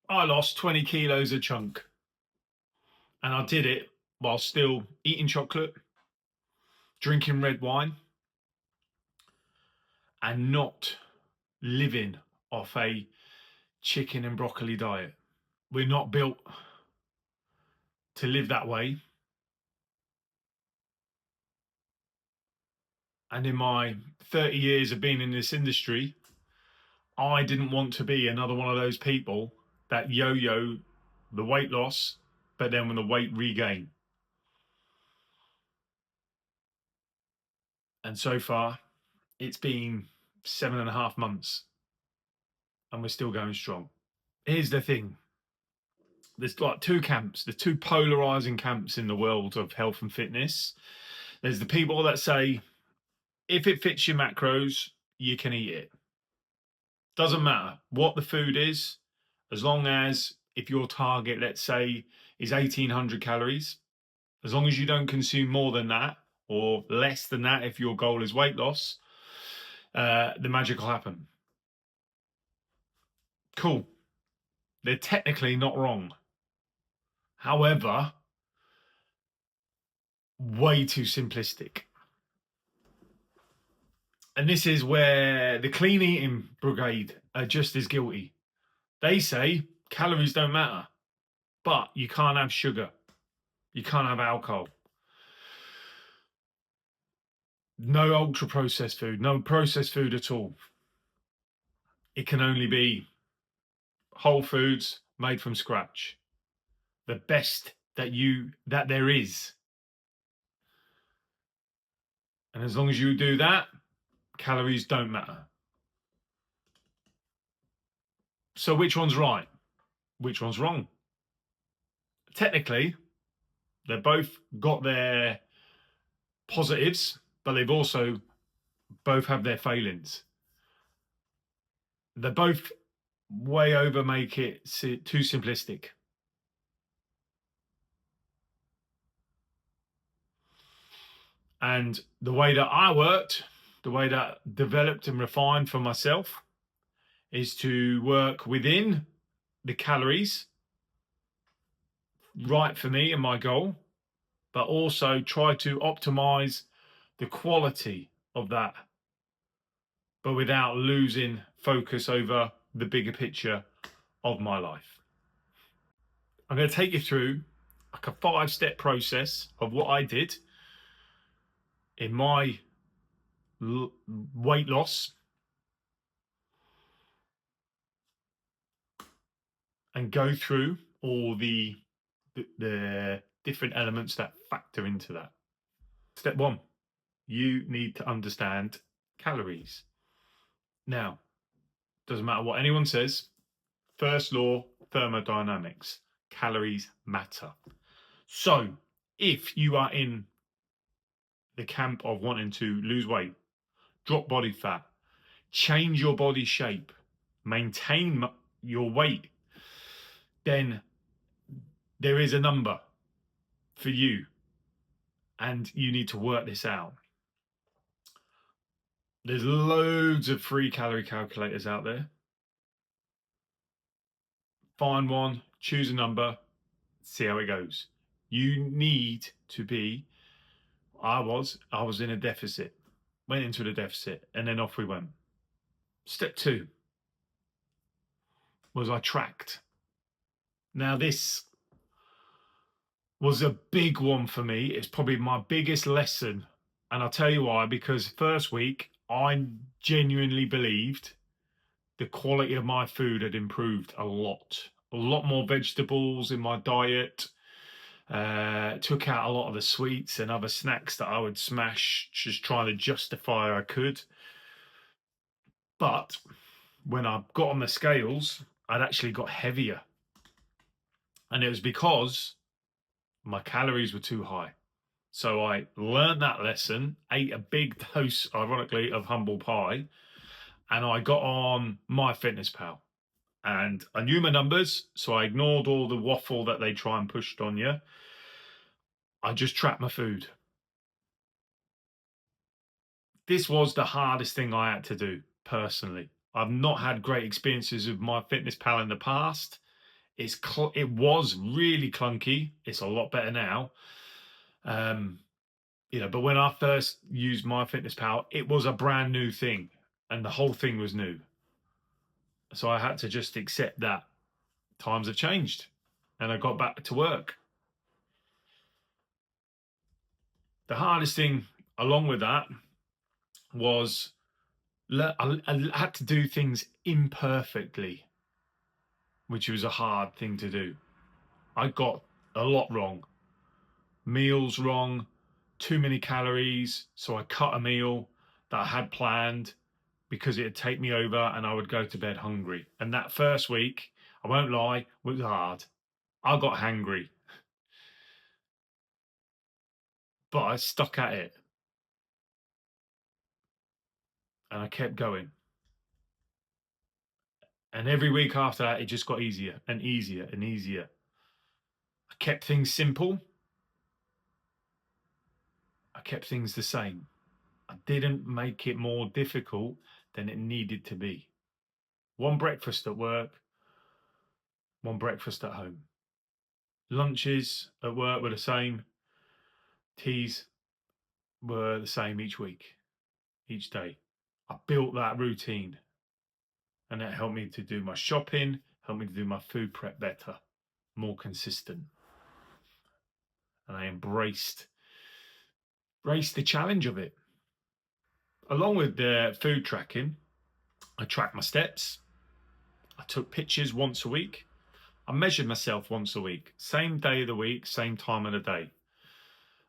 I lost 20 kilos a chunk. And I did it while still eating chocolate, drinking red wine, and not living off a chicken and broccoli diet. We're not built to live that way. And in my 30 years of being in this industry, I didn't want to be another one of those people that yo-yo the weight loss, but then when the weight regain. And so far, it's been 7.5 months and we're still going strong. Here's the thing. There's like two camps, the two polarizing camps in the world of health and fitness. There's the people that say, if it fits your macros, you can eat it. Doesn't matter what the food is, as long as if your target, let's say, is 1800 calories, as long as you don't consume more than that or less than that, if your goal is weight loss, the magic will happen. Cool. They're technically not wrong. However, way too simplistic. And this is where the clean eating brigade are just as guilty. They say calories don't matter, but you can't have sugar. You can't have alcohol. No ultra processed food, no processed food at all. It can only be whole foods made from scratch. The best that there is. And as long as you do that, calories don't matter. So which one's right? Which one's wrong? Technically, they've both got their positives, but they've also both have their failings. They both way over make it too simplistic. And the way that I worked, the way that developed and refined for myself, is to work within the calories right for me and my goal, but also try to optimize the quality of that, but without losing focus over the bigger picture of my life. I'm going to take you through like a 5-step process of what I did in my weight loss and go through all the different elements that factor into that. Step 1, you need to understand calories. Now, doesn't matter what anyone says, first law, thermodynamics, calories matter. So if you are in the camp of wanting to lose weight, drop body fat, change your body shape, maintain your weight, then there is a number for you and you need to work this out. There's loads of free calorie calculators out there. Find one, choose a number, see how it goes. You need to be, I was in a deficit, went into the deficit, and then off we went. Step 2 was I tracked. Now this was a big one for me. It's probably my biggest lesson. And I'll tell you why, because first week, I genuinely believed the quality of my food had improved a lot more vegetables in my diet, took out a lot of the sweets and other snacks that I would smash, just trying to justify I could. But when I got on the scales, I'd actually got heavier. And it was because my calories were too high. So I learned that lesson, ate a big dose, ironically, of humble pie, and I got on MyFitnessPal. And I knew my numbers, so I ignored all the waffle that they try and push on you. I just tracked my food. This was the hardest thing I had to do, personally. I've not had great experiences with MyFitnessPal in the past. It was really clunky. It's a lot better now. But when I first used MyFitnessPal, it was a brand new thing, and the whole thing was new. So I had to just accept that times have changed, and I got back to work. The hardest thing along with that was I had to do things imperfectly, which was a hard thing to do. I got a lot wrong. Meals wrong, too many calories, so I cut a meal that I had planned because it'd take me over and I would go to bed hungry. And that first week, I won't lie, was hard. I got hangry, but I stuck at it and I kept going. And every week after that, it just got easier and easier and easier. I kept things simple. I kept things the same. I didn't make it more difficult than it needed to be. One breakfast at work, one breakfast at home. Lunches at work were the same. Teas were the same each week, each day. I built that routine, and it helped me to do my shopping, helped me to do my food prep better, more consistent. And I embraced the challenge of it. Along with the food tracking, I tracked my steps. I took pictures once a week. I measured myself once a week, same day of the week, same time of the day.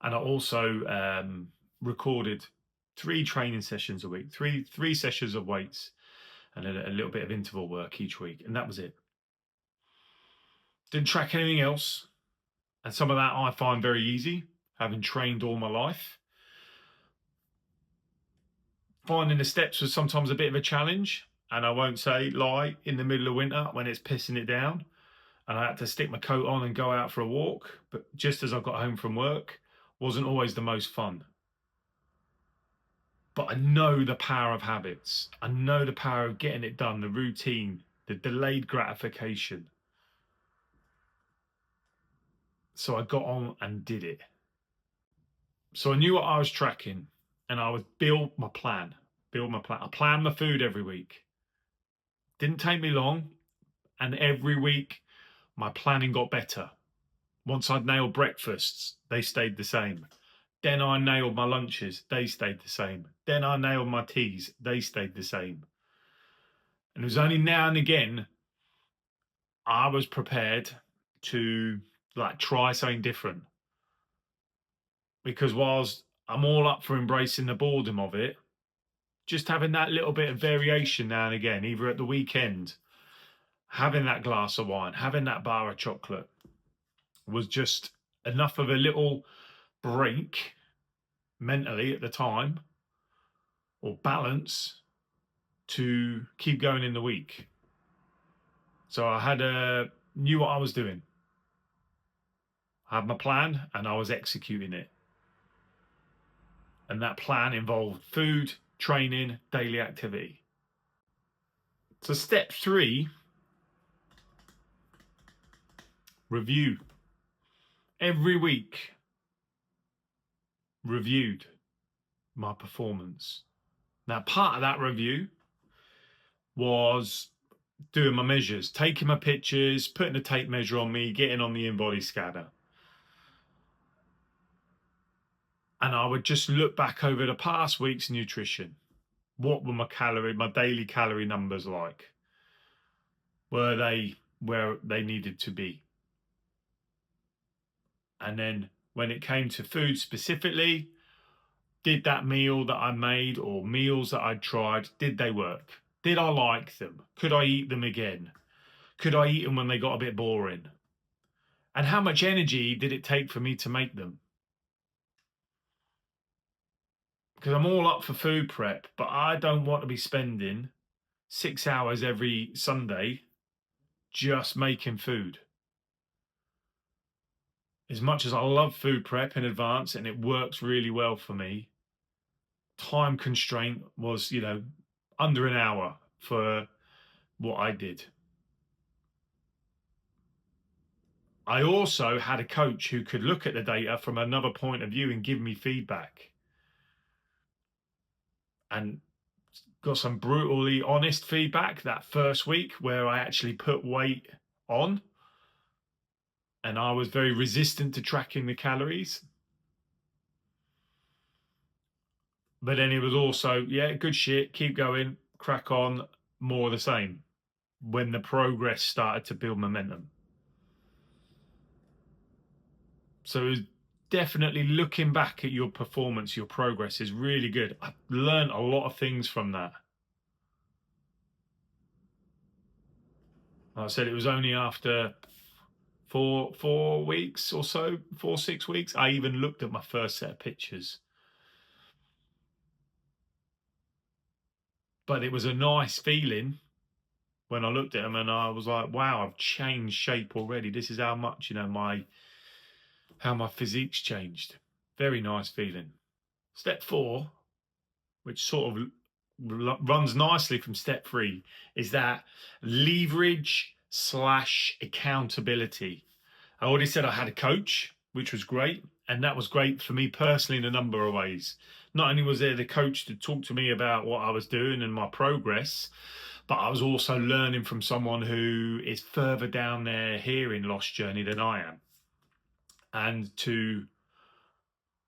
And I also recorded 3 training sessions a week, three sessions of weights, and then a little bit of interval work each week. And that was it. Didn't track anything else. And some of that I find very easy, having trained all my life. Finding the steps was sometimes a bit of a challenge. And I won't lie, in the middle of winter when it's pissing it down and I had to stick my coat on and go out for a walk. But just as I got home from work, wasn't always the most fun. But I know the power of habits. I know the power of getting it done, the routine, the delayed gratification. So I got on and did it. So I knew what I was tracking and I would build my plan. I planned my food every week. Didn't take me long. And every week my planning got better. Once I'd nailed breakfasts, they stayed the same. Then I nailed my lunches, they stayed the same. Then I nailed my teas, they stayed the same. And it was only now and again I was prepared to try something different. Because whilst I'm all up for embracing the boredom of it, just having that little bit of variation now and again, either at the weekend, having that glass of wine, having that bar of chocolate, was just enough of a little break mentally at the time, or balance, to keep going in the week. So I knew what I was doing. I had my plan and I was executing it. And that plan involved food, training, daily activity. So step 3, review. Every week, reviewed my performance. Now, part of that review was doing my measures, taking my pictures, putting a tape measure on me, getting on the InBody scanner. And I would just look back over the past week's nutrition. What were my daily calorie numbers like? Were they where they needed to be? And then when it came to food specifically, did that meal that I made or meals that I'd tried, did they work? Did I like them? Could I eat them again? Could I eat them when they got a bit boring? And how much energy did it take for me to make them? Because I'm all up for food prep, but I don't want to be spending 6 hours every Sunday just making food. As much as I love food prep in advance and it works really well for me, time constraint was, under an hour for what I did. I also had a coach who could look at the data from another point of view and give me feedback. And got some brutally honest feedback that first week where I actually put weight on and I was very resistant to tracking the calories. But then it was also, yeah, good shit, keep going, crack on, more of the same when the progress started to build momentum. So it was definitely looking back at your performance, your progress is really good. I learned a lot of things from that. Like I said, it was only after 4 weeks or so, 6 weeks, I even looked at my first set of pictures. But it was a nice feeling when I looked at them and I was like, wow, I've changed shape already. This is how much, how my physique's changed. Very nice feeling. Step 4, which sort of runs nicely from step 3, is that leverage / accountability. I already said I had a coach, which was great. And that was great for me personally in a number of ways. Not only was there the coach to talk to me about what I was doing and my progress, but I was also learning from someone who is further down their hearing loss journey than I am. And to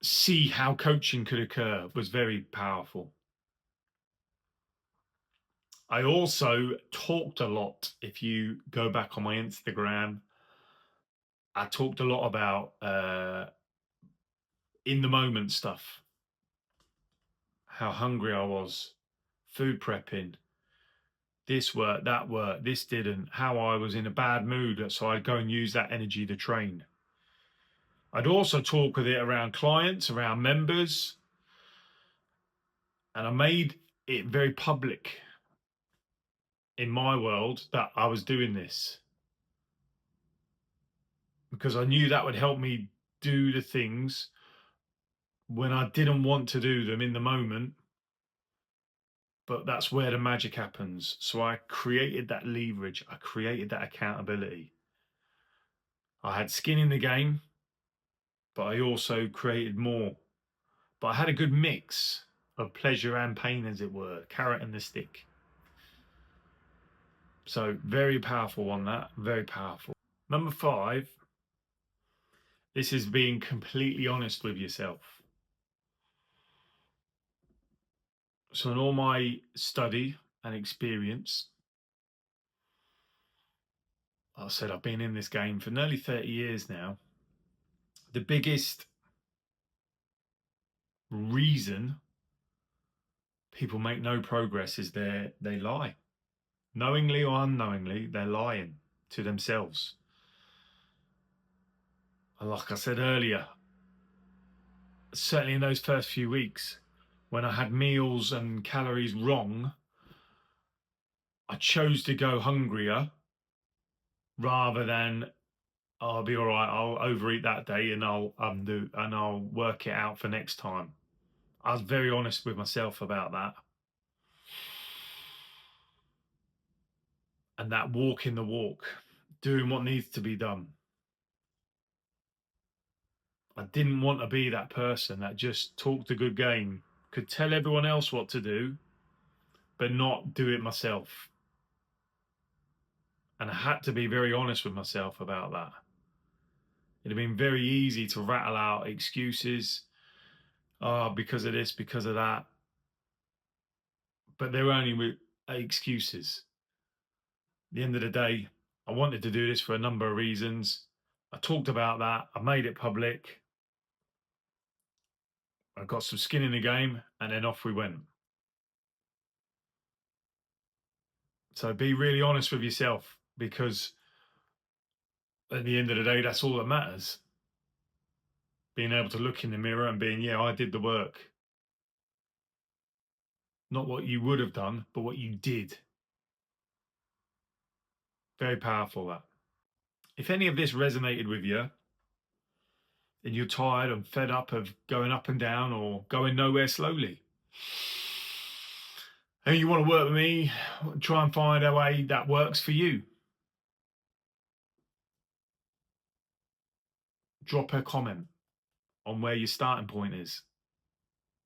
see how coaching could occur was very powerful. I also talked a lot. If you go back on my Instagram, I talked a lot about in the moment stuff, how hungry I was, food prepping, this worked, that worked, this didn't, how I was in a bad mood, so I'd go and use that energy to train. I'd also talk with it around clients, around members, and I made it very public in my world that I was doing this because I knew that would help me do the things when I didn't want to do them in the moment, but that's where the magic happens. So I created that leverage, I created that accountability. I had skin in the game, but I also created more. But I had a good mix of pleasure and pain, as it were, carrot and the stick. So very powerful on that, very powerful. Number 5, this is being completely honest with yourself. So in all my study and experience, like I said, I've been in this game for nearly 30 years now. The biggest reason people make no progress is they lie. Knowingly or unknowingly, they're lying to themselves. And like I said earlier, certainly in those first few weeks, when I had meals and calories wrong, I chose to go hungrier rather than I'll be all right, I'll overeat that day and I'll work it out for next time. I was very honest with myself about that. And that walking the walk, doing what needs to be done. I didn't want to be that person that just talked a good game, could tell everyone else what to do, but not do it myself. And I had to be very honest with myself about that. It'd have been very easy to rattle out excuses. Oh, because of this, because of that. But they were only excuses. At the end of the day, I wanted to do this for a number of reasons. I talked about that. I made it public. I got some skin in the game, and then off we went. So be really honest with yourself, because at the end of the day, that's all that matters. Being able to look in the mirror and being, yeah, I did the work. Not what you would have done, but what you did. Very powerful, that. If any of this resonated with you, and you're tired and fed up of going up and down or going nowhere slowly, and you want to work with me, try and find a way that works for you, drop a comment on where your starting point is.